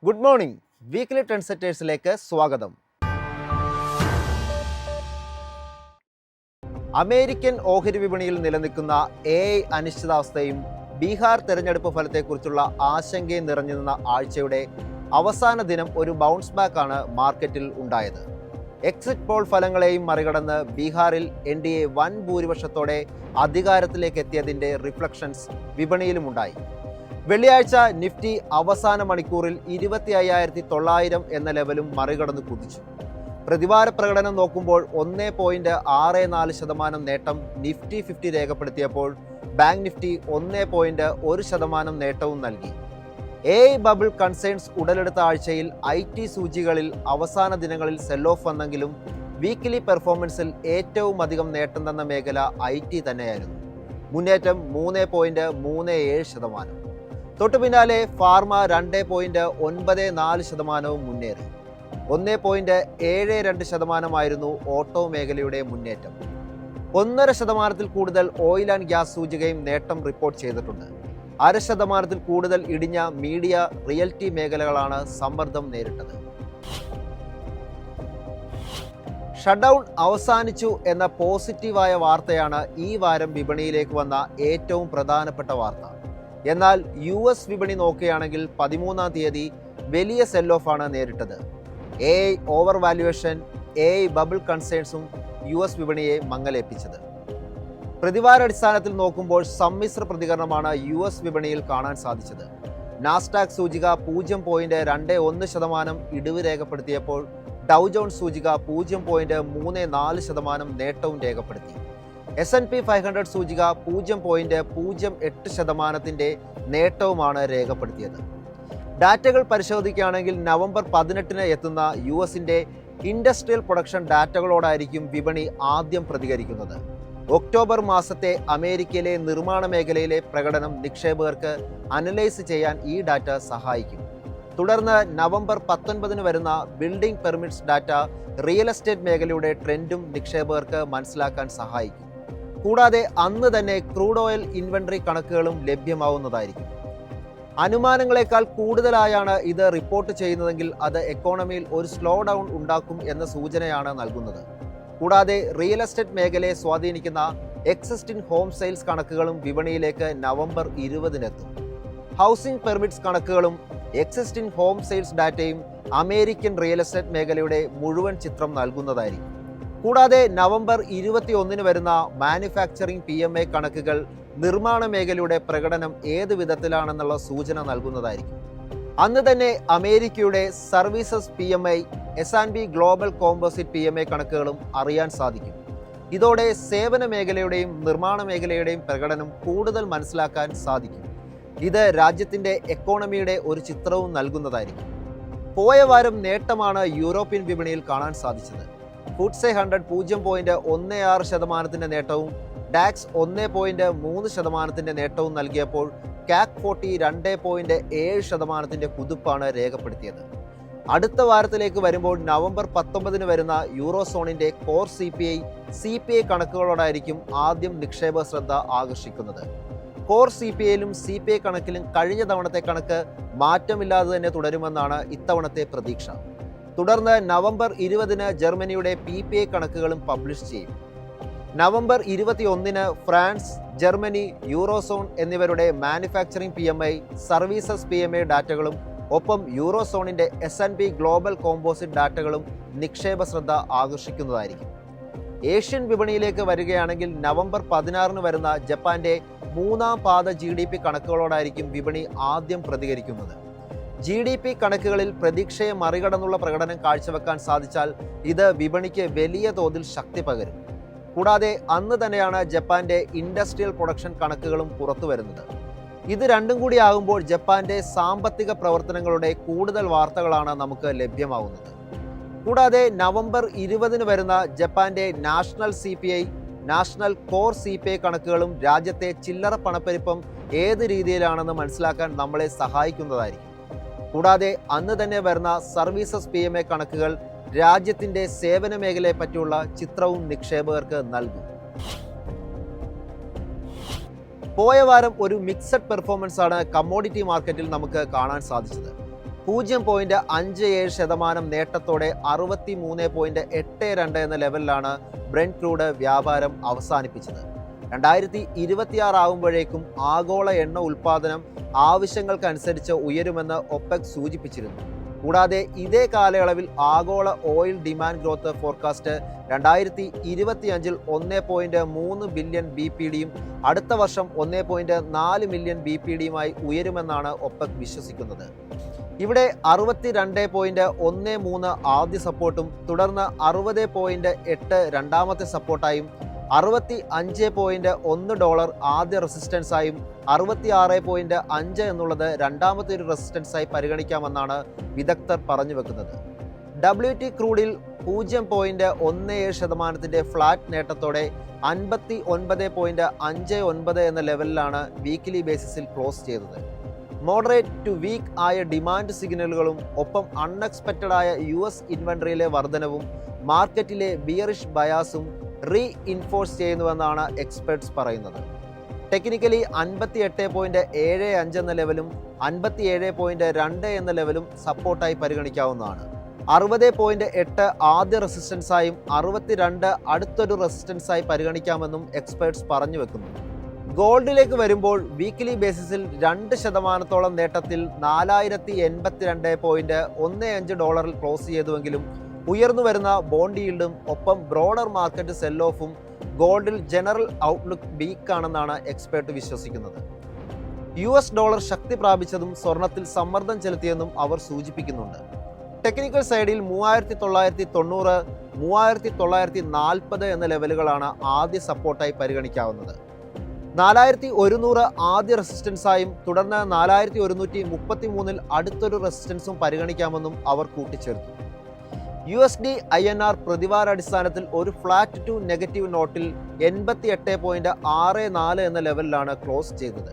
Good morning. Weekly trend സെറ്റേഴ്സിലേക്ക് സ്വാഗതം. American ഓഹരി വിപണിയിൽ നിലനിൽക്കുന്ന AI അനിശ്ചിതാവസ്ഥയും ബീഹാർ തെരഞ്ഞെടുപ്പ് ഫലത്തെക്കുറിച്ചുള്ള ആശങ്കയും നിറഞ്ഞു നിന്ന ആഴ്ചയുടെ അവസാന ദിനം ഒരു ബൗൺസ് ബാക്ക് ആണ് മാർക്കറ്റിൽ ഉണ്ടായത്. എക്സിറ്റ് പോൾ ഫലങ്ങളെയും മറികടന്ന് ബീഹാറിൽ NDA വൻ ഭൂരിപക്ഷത്തോടെ അധികാരത്തിലേക്ക് എത്തിയതിൻ്റെ റിഫ്ലക്ഷൻസ് വിപണിയിലുമുണ്ടായി. വെള്ളിയാഴ്ച നിഫ്റ്റി അവസാന മണിക്കൂറിൽ 25,900 എന്ന ലെവലും മറികടന്ന് കുതിച്ചു. പ്രതിവാര പ്രകടനം നോക്കുമ്പോൾ 1.64% നേട്ടം നിഫ്റ്റി 50 രേഖപ്പെടുത്തിയപ്പോൾ ബാങ്ക് നിഫ്റ്റി 1.1% നേട്ടവും നൽകി. AI ബബിൾ കൺസേൺസ് ഉടലെടുത്ത ആഴ്ചയിൽ IT സൂചികളിൽ അവസാന ദിനങ്ങളിൽ സെൽ ഓഫ് വന്നെങ്കിലും വീക്കിലി പെർഫോമൻസിൽ ഏറ്റവും അധികം നേട്ടം തന്ന മേഖല IT തന്നെയായിരുന്നു. മുന്നേറ്റം 3.37%. തൊട്ടു പിന്നാലെ ഫാർമ 2.94% മുന്നേറി. 1.72% ഓട്ടോ മേഖലയുടെ മുന്നേറ്റം. 1.5% കൂടുതൽ ഓയിൽ ആൻഡ് ഗ്യാസ് സൂചികയും നേട്ടം റിപ്പോർട്ട് ചെയ്തിട്ടുണ്ട്. 0.5% കൂടുതൽ ഇടിഞ്ഞ മീഡിയ, റിയൽറ്റി മേഖലകളാണ് സമ്മർദ്ദം നേരിട്ടത്. ഷട്ട്ഡൗൺ അവസാനിച്ചു എന്ന പോസിറ്റീവായ വാർത്തയാണ് ഈ വാരം വിപണിയിലേക്ക് വന്ന ഏറ്റവും പ്രധാനപ്പെട്ട വാർത്ത. എന്നാൽ US വിപണി നോക്കുകയാണെങ്കിൽ 13-ാം തീയതി വലിയ സെൽ ഓഫ് ആണ് നേരിട്ടത്. AI over valuation, AI bubble കൺസേൺസും US വിപണിയെ മങ്ങലേൽപ്പിച്ചത്. പ്രതിവാരാടിസ്ഥാനത്തിൽ നോക്കുമ്പോൾ സമ്മിശ്ര പ്രതികരണമാണ് US വിപണിയിൽ കാണാൻ സാധിച്ചത്. നാസ്ഡാക്ക് സൂചിക 0.21% ഇടിവ് രേഖപ്പെടുത്തിയപ്പോൾ ഡൗ ജോൺസ് സൂചിക 0.34% നേട്ടവും രേഖപ്പെടുത്തി. S&P 500 സൂചിക 0.08% നേട്ടവുമാണ് രേഖപ്പെടുത്തിയത്. ഡാറ്റകൾ പരിശോധിക്കുകയാണെങ്കിൽ നവംബർ 18 എത്തുന്ന US-ന്റെ ഇൻഡസ്ട്രിയൽ പ്രൊഡക്ഷൻ ഡാറ്റകളോടായിരിക്കും വിപണി ആദ്യം പ്രതികരിക്കുന്നത്. ഒക്ടോബർ മാസത്തെ അമേരിക്കയിലെ നിർമ്മാണ മേഖലയിലെ പ്രകടനം നിക്ഷേപകർക്ക് അനലൈസ് ചെയ്യാൻ ഈ ഡാറ്റ സഹായിക്കും. തുടർന്ന് നവംബർ 19 വരുന്ന building permits data real estate മേഖലയുടെ ട്രെൻഡും നിക്ഷേപകർക്ക് മനസ്സിലാക്കാൻ സഹായിക്കും. കൂടാതെ അന്ന് തന്നെ ക്രൂഡ് ഓയിൽ ഇൻവെന്ററി കണക്കുകളും ലഭ്യമാവുന്നതായിരിക്കും. അനുമാനങ്ങളെക്കാൾ കൂടുതലായാണ് ഇത് റിപ്പോർട്ട് ചെയ്യുന്നതെങ്കിൽ അത് എക്കോണമിയിൽ ഒരു സ്ലോ ഡൗൺ ഉണ്ടാക്കും എന്ന സൂചനയാണ് നൽകുന്നത്. കൂടാതെ റിയൽ എസ്റ്റേറ്റ് മേഖലയെ സ്വാധീനിക്കുന്ന എക്സിസ്റ്റിംഗ് ഹോം സെയിൽസ് കണക്കുകളും വിപണിയിലേക്ക് നവംബർ 20-എത്തും. ഹൗസിംഗ് പെർമിറ്റ്സ് കണക്കുകളും എക്സിസ്റ്റിംഗ് ഹോം സെയിൽസ് ഡാറ്റയും അമേരിക്കൻ റിയൽ എസ്റ്റേറ്റ് മേഖലയുടെ മുഴുവൻ ചിത്രം നൽകുന്നതായിരിക്കും. കൂടാതെ നവംബർ 21 വരുന്ന മാനുഫാക്ചറിംഗ് PMI കണക്കുകൾ നിർമ്മാണ മേഖലയുടെ പ്രകടനം ഏത് വിധത്തിലാണെന്നുള്ള സൂചന നൽകുന്നതായിരിക്കും. അന്ന് തന്നെ അമേരിക്കയുടെ services PMI, S&P global composite PMI കണക്കുകളും അറിയാൻ സാധിക്കും. ഇതോടെ സേവന മേഖലയുടെയും നിർമ്മാണ മേഖലയുടെയും പ്രകടനം കൂടുതൽ മനസ്സിലാക്കാൻ സാധിക്കും. ഇത് രാജ്യത്തിൻ്റെ എക്കോണമിയുടെ ഒരു ചിത്രവും നൽകുന്നതായിരിക്കും. പോയ വാരം നേട്ടമാണ് യൂറോപ്യൻ വിപണിയിൽ കാണാൻ സാധിച്ചത്. FTSE 100 0.16% നേട്ടവും ഡാക്സ് 1.3% നേട്ടവും നൽകിയപ്പോൾ CAC 40 2.7% കുതിപ്പാണ് രേഖപ്പെടുത്തിയത്. അടുത്ത വാരത്തിലേക്ക് വരുമ്പോൾ നവംബർ 19 വരുന്ന യൂറോസോണിന്റെ കോർ CPI കണക്കുകളോടായിരിക്കും ആദ്യം നിക്ഷേപ ശ്രദ്ധ ആകർഷിക്കുന്നത്. കോർ CPIയിലും CPI കണക്കിലും കഴിഞ്ഞ തവണത്തെ കണക്ക് മാറ്റമില്ലാതെ തന്നെ തുടരുമെന്നാണ് ഇത്തവണത്തെ പ്രതീക്ഷ. തുടർന്ന് നവംബർ 20 ജർമ്മനിയുടെ PPI കണക്കുകളും പബ്ലിഷ് ചെയ്യും. നവംബർ 21 ഫ്രാൻസ്, ജർമ്മനി, യൂറോസോൺ എന്നിവരുടെ മാനുഫാക്ചറിംഗ് PMI, സർവീസസ് PMI ഡാറ്റകളും ഒപ്പം യൂറോസോണിന്റെ S&P ഗ്ലോബൽ കോമ്പോസിറ്റ് ഡാറ്റകളും നിക്ഷേപ ശ്രദ്ധ ആകർഷിക്കുന്നതായിരിക്കും. ഏഷ്യൻ വിപണിയിലേക്ക് വരികയാണെങ്കിൽ നവംബർ 16 വരുന്ന ജപ്പാന്റെ 3-ാം പാദ GDP കണക്കുകളോടായിരിക്കും വിപണി ആദ്യം പ്രതികരിക്കുന്നത്. GDP കണക്കുകളിൽ പ്രതീക്ഷയെ മറികടന്നുള്ള പ്രകടനം കാഴ്ചവെക്കാൻ സാധിച്ചാൽ ഇത് വിപണിക്ക് വലിയ തോതിൽ ശക്തി പകരും. കൂടാതെ അന്ന് തന്നെയാണ് ജപ്പാന്റെ ഇൻഡസ്ട്രിയൽ പ്രൊഡക്ഷൻ കണക്കുകളും പുറത്തു വരുന്നത്. ഇത് രണ്ടും കൂടി ആകുമ്പോൾ ജപ്പാന്റെ സാമ്പത്തിക പ്രവർത്തനങ്ങളുടെ കൂടുതൽ വാർത്തകളാണ് നമുക്ക് ലഭ്യമാവുന്നത്. കൂടാതെ നവംബർ 20 വരുന്ന ജപ്പാന്റെ national CPI, national core CPI കണക്കുകളും രാജ്യത്തെ ചില്ലറ പണപ്പെരുപ്പം ഏത് രീതിയിലാണെന്ന് മനസ്സിലാക്കാൻ നമ്മളെ സഹായിക്കുന്നതായിരിക്കും. കൂടാതെ അന്ന് തന്നെ വരുന്ന സർവീസസ് PMI കണക്കുകൾ രാജ്യത്തിൻ്റെ സേവന മേഖലയെ പറ്റിയുള്ള ചിത്രവും നിക്ഷേപകർക്ക് നൽകും. പോയ വാരം ഒരു മിക്സഡ് പെർഫോമൻസ് ആണ് കമ്മോഡിറ്റി മാർക്കറ്റിൽ നമുക്ക് കാണാൻ സാധിച്ചത്. 0.57% നേട്ടത്തോടെ 63.82 എന്ന ലെവലിലാണ് ബ്രെന്റ് ക്രൂഡ് വ്യാപാരം അവസാനിപ്പിച്ചത്. 2026 ആകുമ്പോഴേക്കും ആഗോള എണ്ണ ഉൽപ്പാദനം ആവശ്യങ്ങൾക്കനുസരിച്ച് ഉയരുമെന്ന് ഒപെക് സൂചിപ്പിച്ചിരുന്നു. കൂടാതെ ഇതേ കാലയളവിൽ ആഗോള oil demand growth forecast 2025 1.3 billion BPDയും അടുത്ത വർഷം 1.4 മില്യൺ BPDയുമായി ഉയരുമെന്നാണ് ഒപെക് വിശ്വസിക്കുന്നത്. ഇവിടെ 62.13 ആദ്യ സപ്പോർട്ടും തുടർന്ന് 60.8 രണ്ടാമത്തെ സപ്പോർട്ടായും $65.1 ആദ്യ റെസിസ്റ്റൻസായും 66.5 എന്നുള്ളത് രണ്ടാമത്തെ ഒരു റെസിസ്റ്റൻസായി പരിഗണിക്കാമെന്നാണ് വിദഗ്ധർ പറഞ്ഞു വെക്കുന്നത്. WT ക്രൂഡിൽ 0.17% ഫ്ലാറ്റ് നേട്ടത്തോടെ 59.59 എന്ന ലെവലിലാണ് വീക്കിലി ബേസിസിൽ ക്ലോസ് ചെയ്തത്. മോഡറേറ്റ് ടു വീക്ക് ആയ ഡിമാൻഡ് സിഗ്നലുകളും ഒപ്പം അൺഎക്സ്പെക്റ്റഡ് ആയ US ഇൻവെന്ററിയിലെ വർധനവും മാർക്കറ്റിലെ ബിയറിഷ് ബയാസും റീഇൻഫോഴ്സ് ചെയ്യുന്നുവെന്നാണ് എക്സ്പെർട്സ് പറയുന്നത്. ടെക്നിക്കലി 58.75 എന്ന ലെവലും 57.2 എന്ന ലെവലും സപ്പോർട്ടായി പരിഗണിക്കാവുന്നതാണ്. 60.8 ആദ്യ റെസിസ്റ്റൻസായും 62 അടുത്തൊരു റെസിസ്റ്റൻസായി പരിഗണിക്കാമെന്നും എക്സ്പെർട്സ് പറഞ്ഞു വെക്കുന്നു. ഗോൾഡിലേക്ക് വരുമ്പോൾ വീക്കിലി ബേസിസിൽ 2% നേട്ടത്തിൽ $4082.15 ക്ലോസ് ചെയ്തുവെങ്കിലും ഉയർന്നു വരുന്ന ബോണ്ട് ഈൽഡും ഒപ്പം ബ്രോഡർ മാർക്കറ്റ് സെൽ ഓഫും ഗോൾഡിൽ ജനറൽ ഔട്ട്ലുക്ക് വീക്കാണെന്നാണ് എക്സ്പെർട്ട് വിശ്വസിക്കുന്നത്. US ഡോളർ ശക്തി പ്രാപിച്ചതും സ്വർണത്തിൽ സമ്മർദ്ദം ചെലുത്തിയെന്നും അവർ സൂചിപ്പിക്കുന്നുണ്ട്. ടെക്നിക്കൽ സൈഡിൽ 3990, 3940 എന്ന ലെവലുകളാണ് ആദ്യ സപ്പോർട്ടായി പരിഗണിക്കാവുന്നത്. 4100 ആദ്യ റെസിസ്റ്റൻസായും തുടർന്ന് 4133 അടുത്തൊരു റെസിസ്റ്റൻസും പരിഗണിക്കാമെന്നും അവർ കൂട്ടിച്ചേർത്തു. USD INR പ്രതിവാരാടിസ്ഥാനത്തിൽ ഒരു ഫ്ലാറ്റ് ടു നെഗറ്റീവ് നോട്ടിൽ 88.64 എന്ന ലെവലിലാണ് ക്ലോസ് ചെയ്തത്.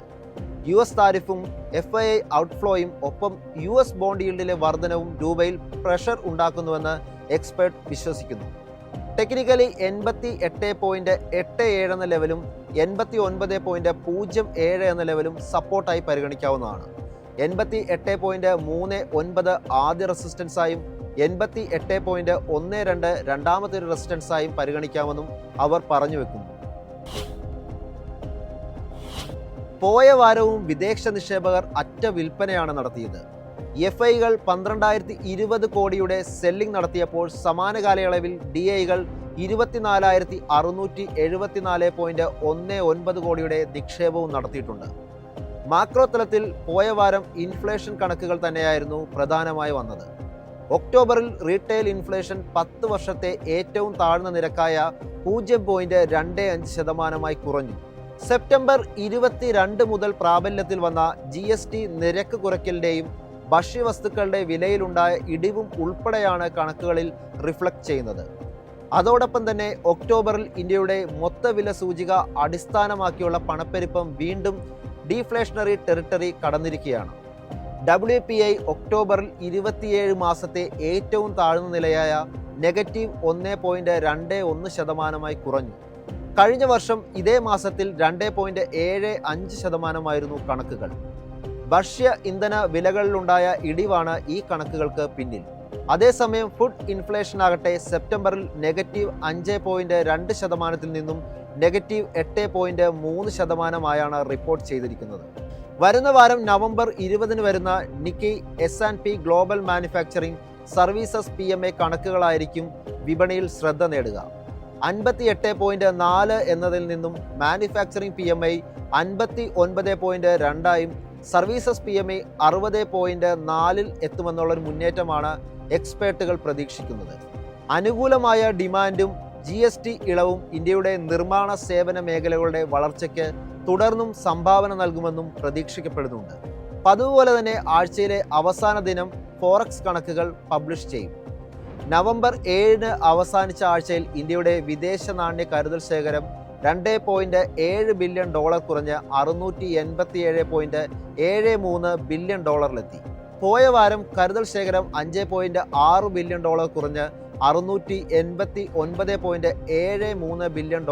US താരിഫും FII ഔട്ട്ഫ്ലോയും ഒപ്പം US ബോണ്ട് ഈൽഡിലെ വർധനവും രൂപയിൽ പ്രഷർ ഉണ്ടാക്കുന്നുവെന്ന് എക്സ്പെർട്ട് വിശ്വസിക്കുന്നു. ടെക്നിക്കലി 88.87 എന്ന ലെവലും 89.07 എന്ന ലെവലും സപ്പോർട്ടായി പരിഗണിക്കാവുന്നതാണ്. 88.39 ആദ്യ റെസിസ്റ്റൻസായും 88.12 രണ്ടാമത്തെ ഒരു റെസിസ്റ്റൻസായും പരിഗണിക്കാമെന്നും അവർ പറഞ്ഞു വെക്കുന്നു. പോയ വാരവും വിദേശ നിക്ഷേപകർ അറ്റ വിൽപ്പനയാണ് നടത്തിയത്. FIകൾ 12,020 കോടിയുടെ സെല്ലിംഗ് നടത്തിയപ്പോൾ സമാന കാലയളവിൽ DIകൾ 24,674.19 കോടിയുടെ നിക്ഷേപവും നടത്തിയിട്ടുണ്ട്. മാക്രോ തലത്തിൽ പോയ വാരം ഇൻഫ്ലേഷൻ കണക്കുകൾ തന്നെയായിരുന്നു പ്രധാനമായി വന്നത്. ഒക്ടോബറിൽ റീറ്റെയിൽ ഇൻഫ്ലേഷൻ 10 വർഷത്തെ ഏറ്റവും താഴ്ന്ന നിരക്കായ 0.25% കുറഞ്ഞു. സെപ്റ്റംബർ 22 മുതൽ പ്രാബല്യത്തിൽ വന്ന GST നിരക്ക് കുറയ്ക്കലിൻ്റെയും ഭക്ഷ്യവസ്തുക്കളുടെ വിലയിലുണ്ടായ ഇടിവും ഉൾപ്പെടെയാണ് കണക്കുകളിൽ റിഫ്ലക്ട് ചെയ്യുന്നത്. അതോടൊപ്പം തന്നെ ഒക്ടോബറിൽ ഇന്ത്യയുടെ മൊത്തവില സൂചിക അടിസ്ഥാനമാക്കിയുള്ള പണപ്പെരുപ്പം വീണ്ടും ഡീഫ്ലേഷണറി ടെറിട്ടറി കടന്നിരിക്കുകയാണ്. WPI ഒക്ടോബറിൽ 27 മാസത്തെ ഏറ്റവും താഴ്ന്ന നിലയായ -1.21% കുറഞ്ഞു. കഴിഞ്ഞ വർഷം ഇതേ മാസത്തിൽ 2.75% കണക്കുകൾ. ഭക്ഷ്യ ഇന്ധന വിലകളിലുണ്ടായ ഇടിവാണ് ഈ കണക്കുകൾക്ക് പിന്നിൽ. അതേസമയം ഫുഡ് ഇൻഫ്ലേഷൻ ആകട്ടെ സെപ്റ്റംബറിൽ -5.2% നിന്നും -8.3% റിപ്പോർട്ട് ചെയ്തിരിക്കുന്നത്. വരുന്ന വാരം നവംബർ 20 വരുന്ന Nikki S&P global manufacturing services PMI കണക്കുകളായിരിക്കും വിപണിയിൽ ശ്രദ്ധ നേടുക. 58.4 എന്നതിൽ നിന്നും മാനുഫാക്ചറിംഗ് PMI 59.2 സർവീസസ് PMI 60.4 എത്തുമെന്നുള്ളൊരു മുന്നേറ്റമാണ് എക്സ്പേർട്ടുകൾ പ്രതീക്ഷിക്കുന്നത്. അനുകൂലമായ ഡിമാൻഡും GST ഇളവും ഇന്ത്യയുടെ നിർമ്മാണ സേവന മേഖലകളുടെ വളർച്ചയ്ക്ക് തുടർന്നും സംഭാവന നൽകുമെന്നും പ്രതീക്ഷിക്കപ്പെടുന്നുണ്ട്. പതിവുപോലെ തന്നെ ആഴ്ചയിലെ അവസാന ദിനം ഫോറക്സ് കണക്കുകൾ പബ്ലിഷ് ചെയ്യും. നവംബർ 7 അവസാനിച്ച ആഴ്ചയിൽ ഇന്ത്യയുടെ വിദേശ നാണ്യ കരുതൽ ശേഖരം $2.7 ബില്യൺ കുറഞ്ഞ് $687.73 ബില്യൺ പോയ വാരം കരുതൽ ശേഖരം $5.6 ബില്യൺ കുറഞ്ഞ് $689.73 ബില്യൺ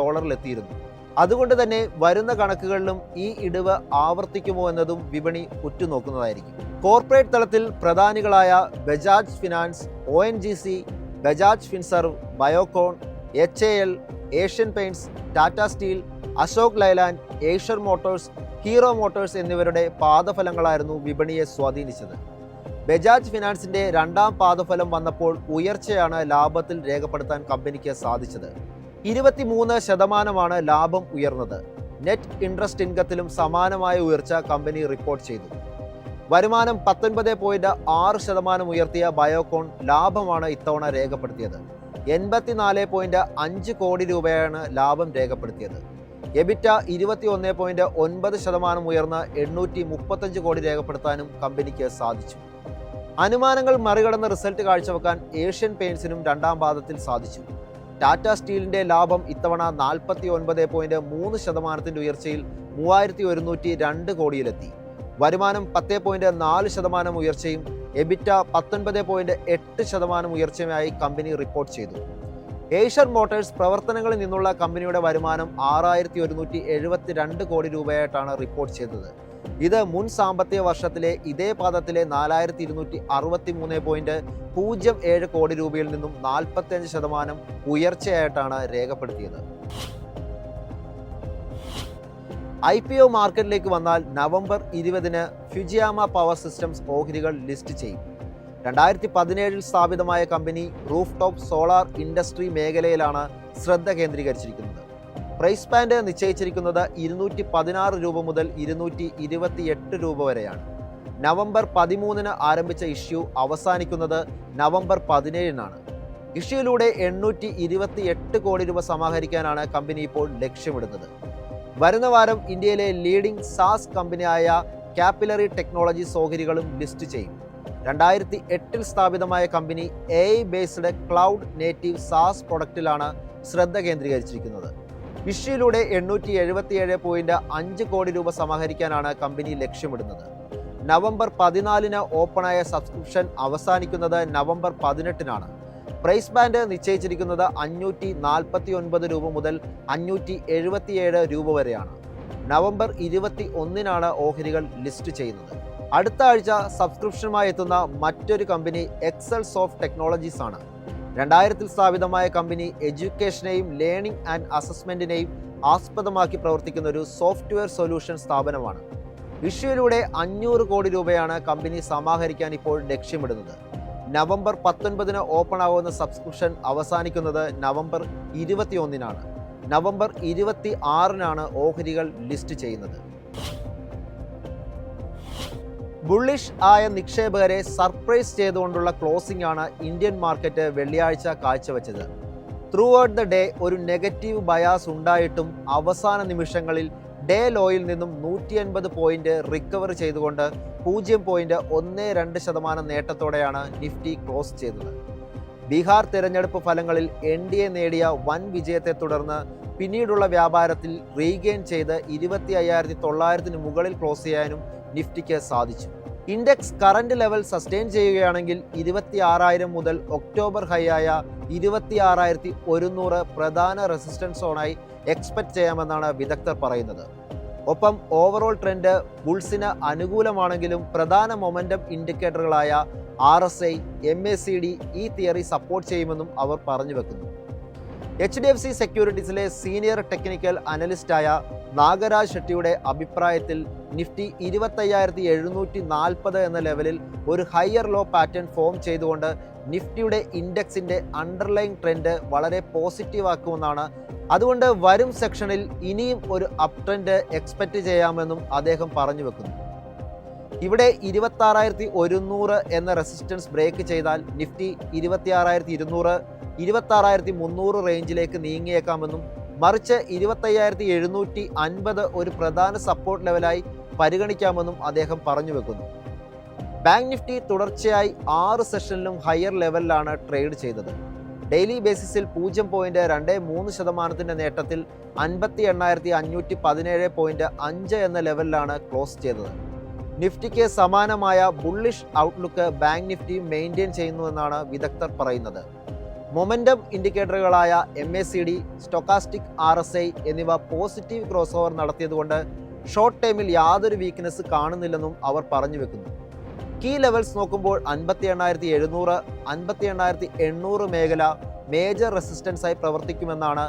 അതുകൊണ്ട് തന്നെ വരുന്ന കണക്കുകളിലും ഈ ഇടിവ് ആവർത്തിക്കുമോ എന്നതും വിപണി ഉറ്റുനോക്കുന്നതായിരിക്കും. കോർപ്പറേറ്റ് തലത്തിൽ പ്രധാനികളായ Bajaj Finance, ONGC, Bajaj Finserv, Biocon, HAL, Asian Paints, Tata Steel, Ashok Leyland, Eicher Motors, Hero Motors എന്നിവരുടെ പാദഫലങ്ങളായിരുന്നു വിപണിയെ സ്വാധീനിച്ചത്. ബജാജ് ഫിനാൻസിന്റെ രണ്ടാം പാദഫലം വന്നപ്പോൾ ഉയർച്ചയാണ് ലാഭത്തിൽ രേഖപ്പെടുത്താൻ കമ്പനിക്ക് സാധിച്ചത്. 23% ലാഭം ഉയർന്നത്. നെറ്റ് ഇൻട്രസ്റ്റ് ഇൻകത്തിലും സമാനമായ ഉയർച്ച കമ്പനി റിപ്പോർട്ട് ചെയ്തു. വരുമാനം 19.6% ഉയർത്തിയ ബയോകോൺ ലാഭമാണ് ഇത്തവണ രേഖപ്പെടുത്തിയത്. 84.5 കോടി രൂപയാണ് ലാഭം രേഖപ്പെടുത്തിയത്. എബിറ്റ 21.9% ഉയർന്ന് 835 കോടി രേഖപ്പെടുത്താനും കമ്പനിക്ക് സാധിച്ചു. അനുമാനങ്ങൾ മറികടന്ന് റിസൾട്ട് കാഴ്ചവെക്കാൻ ഏഷ്യൻ പെയിന്റ്സിനും രണ്ടാം പാദത്തിൽ സാധിച്ചു. ടാറ്റ സ്റ്റീലിന്റെ ലാഭം ഇത്തവണ 49.3% ഉയർച്ചയിൽ 3102 കോടിയിലെത്തി. വരുമാനം 10.4% ഉയർച്ചയും എബിറ്റ 19.8% ഉയർച്ചയുമായി കമ്പനി റിപ്പോർട്ട് ചെയ്തു. ഏഷ്യർ മോട്ടോഴ്സ് പ്രവർത്തനങ്ങളിൽ നിന്നുള്ള കമ്പനിയുടെ വരുമാനം 6172 കോടി രൂപയായിട്ടാണ് റിപ്പോർട്ട് ചെയ്തത്. ഇത് മുൻ സാമ്പത്തിക വർഷത്തിലെ ഇതേ പാദത്തിലെ 4263.07 കോടി രൂപയിൽ നിന്നും 45% ഉയർച്ചയായിട്ടാണ് രേഖപ്പെടുത്തിയത്. IPO മാർക്കറ്റിലേക്ക് വന്നാൽ നവംബർ 20 ഫുജിയാമ പവർ സിസ്റ്റംസ് ഓഹരികൾ ലിസ്റ്റ് ചെയ്യും. 2017 സ്ഥാപിതമായ company roof top solar industry മേഖലയിലാണ് ശ്രദ്ധ കേന്ദ്രീകരിച്ചിരിക്കുന്നത്. പ്രൈസ് ബാൻഡ് നിശ്ചയിച്ചിരിക്കുന്നത് 216 രൂപ മുതൽ 228 രൂപ വരെയാണ്. നവംബർ 13 ആരംഭിച്ച ഇഷ്യൂ അവസാനിക്കുന്നത് നവംബർ 17 ഇഷ്യൂയിലൂടെ 828 കോടി രൂപ സമാഹരിക്കാനാണ് കമ്പനി ഇപ്പോൾ ലക്ഷ്യമിടുന്നത്. വരുന്ന വാരം ഇന്ത്യയിലെ ലീഡിംഗ് സാസ് കമ്പനിയായ കാപ്പിലറി ടെക്നോളജീസ് ഓഹരികളും ലിസ്റ്റ് ചെയ്യും. 2008 സ്ഥാപിതമായ company AI based cloud native SaaS പ്രൊഡക്റ്റിലാണ് ശ്രദ്ധ കേന്ദ്രീകരിച്ചിരിക്കുന്നത്. ഇഷ്യൂയിലൂടെ 877.5 കോടി രൂപ സമാഹരിക്കാനാണ് കമ്പനി ലക്ഷ്യമിടുന്നത്. നവംബർ 14 ഓപ്പണായ സബ്സ്ക്രിപ്ഷൻ അവസാനിക്കുന്നത് നവംബർ 18 പ്രൈസ് ബാൻഡ് നിശ്ചയിച്ചിരിക്കുന്നത് 549 രൂപ മുതൽ 577 രൂപ വരെയാണ്. നവംബർ 21 ഓഹരികൾ ലിസ്റ്റ് ചെയ്യുന്നത്. അടുത്ത ആഴ്ച സബ്സ്ക്രിപ്ഷനുമായി എത്തുന്ന മറ്റൊരു കമ്പനി എക്സൽ സോഫ്റ്റ് ടെക്നോളജീസ് ആണ്. 2000 സ്ഥാപിതമായ കമ്പനി എഡ്യൂക്കേഷനെയും ലേണിംഗ് ആൻഡ് അസസ്മെന്റിനെയും ആസ്പദമാക്കി പ്രവർത്തിക്കുന്ന ഒരു സോഫ്റ്റ്വെയർ സൊല്യൂഷൻ സ്ഥാപനമാണ്. ഇഷ്യൂയിലൂടെ 500 കോടി രൂപയാണ് കമ്പനി സമാഹരിക്കാൻ ഇപ്പോൾ ലക്ഷ്യമിടുന്നത്. നവംബർ 19 ഓപ്പൺ ആവുന്ന സബ്സ്ക്രിപ്ഷൻ അവസാനിക്കുന്നത് നവംബർ 21 നവംബർ 26 ഓഹരികൾ ലിസ്റ്റ് ചെയ്യുന്നത്. ബുള്ളിഷ് ആയ നിക്ഷേപകരെ സർപ്രൈസ് ചെയ്തുകൊണ്ടുള്ള ക്ലോസിംഗ് ആണ് ഇന്ത്യൻ മാർക്കറ്റ് വെള്ളിയാഴ്ച കാഴ്ചവെച്ചത്. ത്രൂ ഔട്ട് ദ ഡേ ഒരു നെഗറ്റീവ് ബയാസ് ഉണ്ടായിട്ടും അവസാന നിമിഷങ്ങളിൽ ഡേ ലോയിൽ നിന്നും 180 പോയിന്റ് റിക്കവർ ചെയ്തുകൊണ്ട് 0.12% നേട്ടത്തോടെയാണ് നിഫ്റ്റി ക്ലോസ് ചെയ്തത്. ബീഹാർ തെരഞ്ഞെടുപ്പ് ഫലങ്ങളിൽ NDA നേടിയ വൻ വിജയത്തെ തുടർന്ന് പിന്നീടുള്ള വ്യാപാരത്തിൽ റീഗെയിൻ ചെയ്ത് 25,900 മുകളിൽ ക്ലോസ് ചെയ്യാനും നിഫ്റ്റിക്ക് സാധിച്ചു. ഇൻഡെക്സ് കറന്റ് ലെവൽ സസ്റ്റെയിൻ ചെയ്യുകയാണെങ്കിൽ 26,000 മുതൽ ഒക്ടോബർ ഹൈ ആയ 26,100 പ്രധാന റെസിസ്റ്റൻസ് സോണായി എക്സ്പെക്ട് ചെയ്യാമെന്നാണ് വിദഗ്ധർ പറയുന്നത്. ഒപ്പം ഓവറോൾ ട്രെൻഡ് ബുൾസിന് അനുകൂലമാണെങ്കിലും പ്രധാന മൊമെന്റം ഇൻഡിക്കേറ്ററുകളായ RSI, MACD ഈ തിയറി സപ്പോർട്ട് ചെയ്യുമെന്നും അവർ പറഞ്ഞു വെക്കുന്നു. HDFC സെക്യൂരിറ്റീസിലെ സീനിയർ ടെക്നിക്കൽ അനലിസ്റ്റായ നാഗരാജ് ഷെട്ടിയുടെ അഭിപ്രായത്തിൽ നിഫ്റ്റി 25,740 എന്ന ലെവലിൽ ഒരു ഹയർ ലോ പാറ്റേൺ ഫോം ചെയ്തുകൊണ്ട് നിഫ്റ്റിയുടെ ഇൻഡെക്സിന്റെ അണ്ടർലൈൻ ട്രെൻഡ് വളരെ പോസിറ്റീവ് ആക്കുമെന്നാണ്. അതുകൊണ്ട് വരും സെക്ഷനിൽ ഇനിയും ഒരു അപ് ട്രെൻഡ് എക്സ്പെക്ട് ചെയ്യാമെന്നും അദ്ദേഹം പറഞ്ഞു വെക്കുന്നു. ഇവിടെ 26,100 എന്ന റെസിസ്റ്റൻസ് ബ്രേക്ക് ചെയ്താൽ നിഫ്റ്റി 26,200, 26,300 റേഞ്ചിലേക്ക് നീങ്ങിയേക്കാമെന്നും മറിച്ച് 25,750 ഒരു പ്രധാന സപ്പോർട്ട് ലെവലായി പരിഗണിക്കാമെന്നും അദ്ദേഹം പറഞ്ഞു വെക്കുന്നു. ബാങ്ക് നിഫ്റ്റി തുടർച്ചയായി 6 സെഷനിലും ഹയർ ലെവലിലാണ് ട്രേഡ് ചെയ്തത്. ഡെയിലി ബേസിസിൽ 0.23% നേട്ടത്തിൽ 58,517.5 എന്ന ലെവലിലാണ് ക്ലോസ് ചെയ്തത്. നിഫ്റ്റിക്ക് സമാനമായ bullish outlook bank Nifty maintain ചെയ്യുന്നുവെന്നാണ് വിദഗ്ധർ പറയുന്നത്. മൊമെന്റം ഇൻഡിക്കേറ്ററുകളായ MACD, സ്റ്റൊക്കാസ്റ്റിക് RSI എന്നിവ പോസിറ്റീവ് ക്രോസ് ഓവർ നടത്തിയതുകൊണ്ട് ഷോർട്ട് ടൈമിൽ യാതൊരു വീക്ക്നെസ് കാണുന്നില്ലെന്നും അവർ പറഞ്ഞു വെക്കുന്നു. കീ ലെവൽസ് നോക്കുമ്പോൾ 58,700, 58,800 മേഖല മേജർ റെസിസ്റ്റൻസായി പ്രവർത്തിക്കുമെന്നാണ്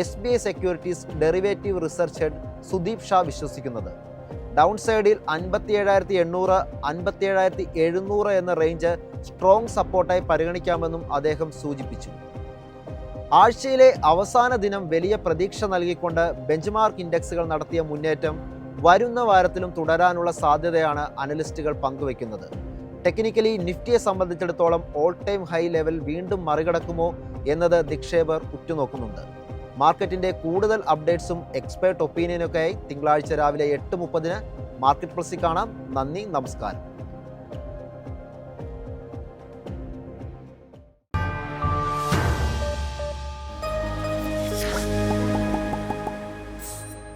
SBI securities derivative research head Sudeep Shah വിശ്വസിക്കുന്നത്. ഡൗൺ സൈഡിൽ 57,800, 57,700 എന്ന റേഞ്ച് സ്ട്രോങ് സപ്പോർട്ടായി പരിഗണിക്കാമെന്നും അദ്ദേഹം സൂചിപ്പിച്ചു. ആഴ്ചയിലെ അവസാന ദിനം വലിയ പ്രതീക്ഷ നൽകിക്കൊണ്ട് ബെഞ്ച്മാർക്ക് ഇൻഡെക്സുകൾ നടത്തിയ മുന്നേറ്റം വരുന്ന വാരത്തിലും തുടരാനുള്ള സാധ്യതയാണ് അനലിസ്റ്റുകൾ പങ്കുവയ്ക്കുന്നത്. ടെക്നിക്കലി നിഫ്റ്റിയെ സംബന്ധിച്ചിടത്തോളം ഓൾ ടൈം ഹൈ ലെവൽ വീണ്ടും മറികടക്കുമോ എന്നത് നിക്ഷേപകർ ഉറ്റുനോക്കുന്നുണ്ട്. മാർക്കറ്റിന്റെ കൂടുതൽ അപ്ഡേറ്റ്സും എക്സ്പേർട്ട് ഒപ്പീനിയനൊക്കെയായി തിങ്കളാഴ്ച രാവിലെ 8:30 മാർക്കറ്റ് പ്ലസിൽ കാണാം. നന്ദി, നമസ്കാരം.